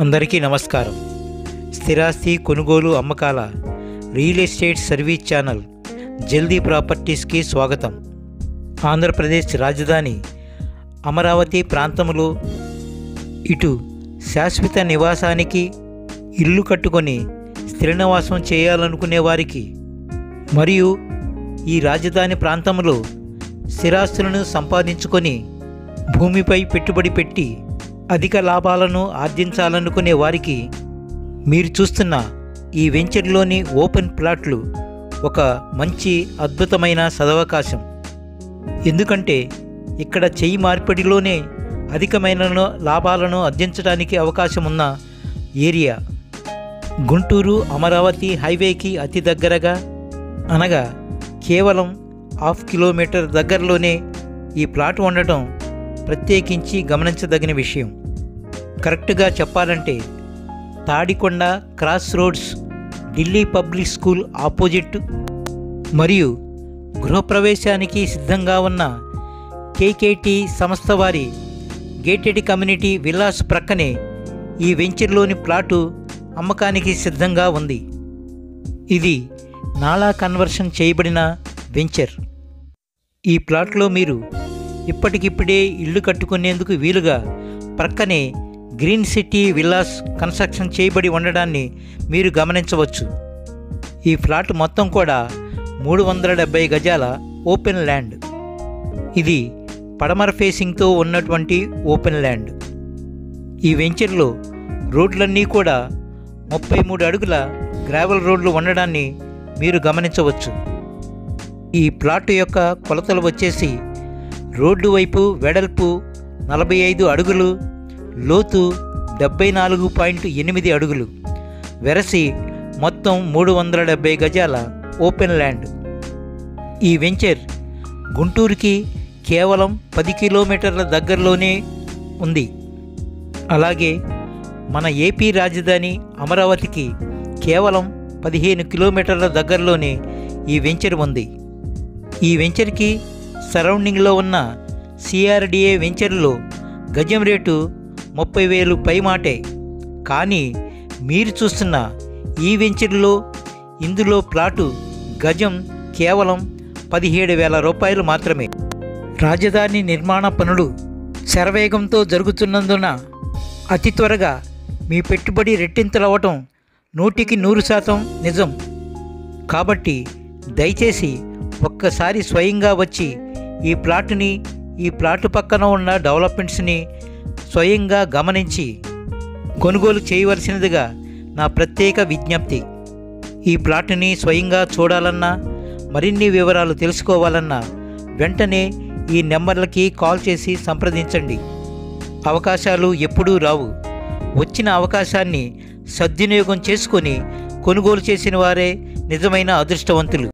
అందరికీ నమస్కారం. స్థిరాస్తి కొనుగోలు అమ్మకాల రియల్ ఎస్టేట్ సర్వీస్ ఛానల్ జల్దీ ప్రాపర్టీస్కి స్వాగతం. ఆంధ్రప్రదేశ్ రాజధాని అమరావతి ప్రాంతంలో ఇటు శాశ్వత నివాసానికి ఇల్లు కట్టుకొని స్థిర నివాసం చేయాలనుకునే వారికి మరియు ఈ రాజధాని ప్రాంతంలో స్థిరాస్తులను సంపాదించుకొని భూమిపై పెట్టుబడి పెట్టి అధిక లాభాలను ఆర్జించాలనుకునే వారికి మీరు చూస్తున్న ఈ వెంచర్లోని ఓపెన్ ప్లాట్లు ఒక మంచి అద్భుతమైన సదవకాశం. ఎందుకంటే ఇక్కడ చెయ్యి మార్పిడిలోనే అధికమైన లాభాలను ఆర్జించడానికి అవకాశం ఉన్న ఏరియా. గుంటూరు అమరావతి హైవేకి అతి దగ్గరగా, అనగా కేవలం 1/2 కిలోమీటర్ దగ్గరలోనే ఈ ప్లాట్ ఉండటం ప్రత్యేకించి గమనించదగిన విషయం. కరెక్ట్గా చెప్పాలంటే Tadikonda cross roads, Delhi public school opposite మరియు గృహప్రవేశానికి సిద్ధంగా ఉన్న కేకేటి సంస్థ వారి గేటెడ్ కమ్యూనిటీ విల్లాస్ ప్రక్కనే ఈ వెంచర్లోని ప్లాటు అమ్మకానికి సిద్ధంగా ఉంది. ఇది నాలా కన్వర్షన్ చేయబడిన వెంచర్. ఈ ప్లాట్లో మీరు ఇప్పటికిప్పుడే ఇల్లు కట్టుకునేందుకు వీలుగా ప్రక్కనే గ్రీన్ సిటీ విల్లాస్ కన్స్ట్రక్షన్ చేయబడి ఉండడాన్ని మీరు గమనించవచ్చు. ఈ ఫ్లాట్ మొత్తం కూడా 370 గజాల ఓపెన్ ల్యాండ్. ఇది పడమర ఫేసింగ్తో ఉన్నటువంటి ఓపెన్ ల్యాండ్. ఈ వెంచర్లో రోడ్లన్నీ కూడా 33 అడుగుల గ్రావెల్ రోడ్లు ఉండడాన్ని మీరు గమనించవచ్చు. ఈ ప్లాట్ యొక్క కొలతలు వచ్చేసి రోడ్డు వైపు వెడల్పు 45 అడుగులు, లోతు 74.8 అడుగులు, వెరసి మొత్తం 370 గజాల ఓపెన్ ల్యాండ్. ఈ వెంచర్ గుంటూరుకి కేవలం 10 కిలోమీటర్ల దగ్గరలోనే ఉంది. అలాగే మన ఏపీ రాజధాని అమరావతికి కేవలం 15 కిలోమీటర్ల దగ్గరలోనే ఈ వెంచర్ ఉంది. ఈ వెంచర్కి సరౌండింగ్లో ఉన్న సిఆర్డిఏ వెంచర్లో గజం రేటు 30,000 పైమాటే. కానీ మీరు చూస్తున్న ఈ వెంచర్లో ఇందులో ప్లాటు గజం కేవలం 17,000 రూపాయలు మాత్రమే. రాజధాని నిర్మాణ పనులు శరవేగంతో జరుగుతున్నందున అతి త్వరగా మీ పెట్టుబడి రెట్టింతలవ్వటం 100% నిజం. కాబట్టి దయచేసి ఒక్కసారి స్వయంగా వచ్చి ఈ ప్లాట్ని, ఈ ప్లాట్ పక్కన ఉన్న డెవలప్మెంట్స్ని స్వయంగా గమనించి కొనుగోలు చేయవలసినదిగా నా ప్రత్యేక విజ్ఞప్తి. ఈ ప్లాట్ని స్వయంగా చూడాలన్నా, మరిన్ని వివరాలు తెలుసుకోవాలన్నా వెంటనే ఈ నెంబర్లకి కాల్ చేసి సంప్రదించండి. అవకాశాలు ఎప్పుడూ రావు. వచ్చిన అవకాశాన్ని సద్వినియోగం చేసుకొని కొనుగోలు చేసిన వారే నిజమైన అదృష్టవంతులు.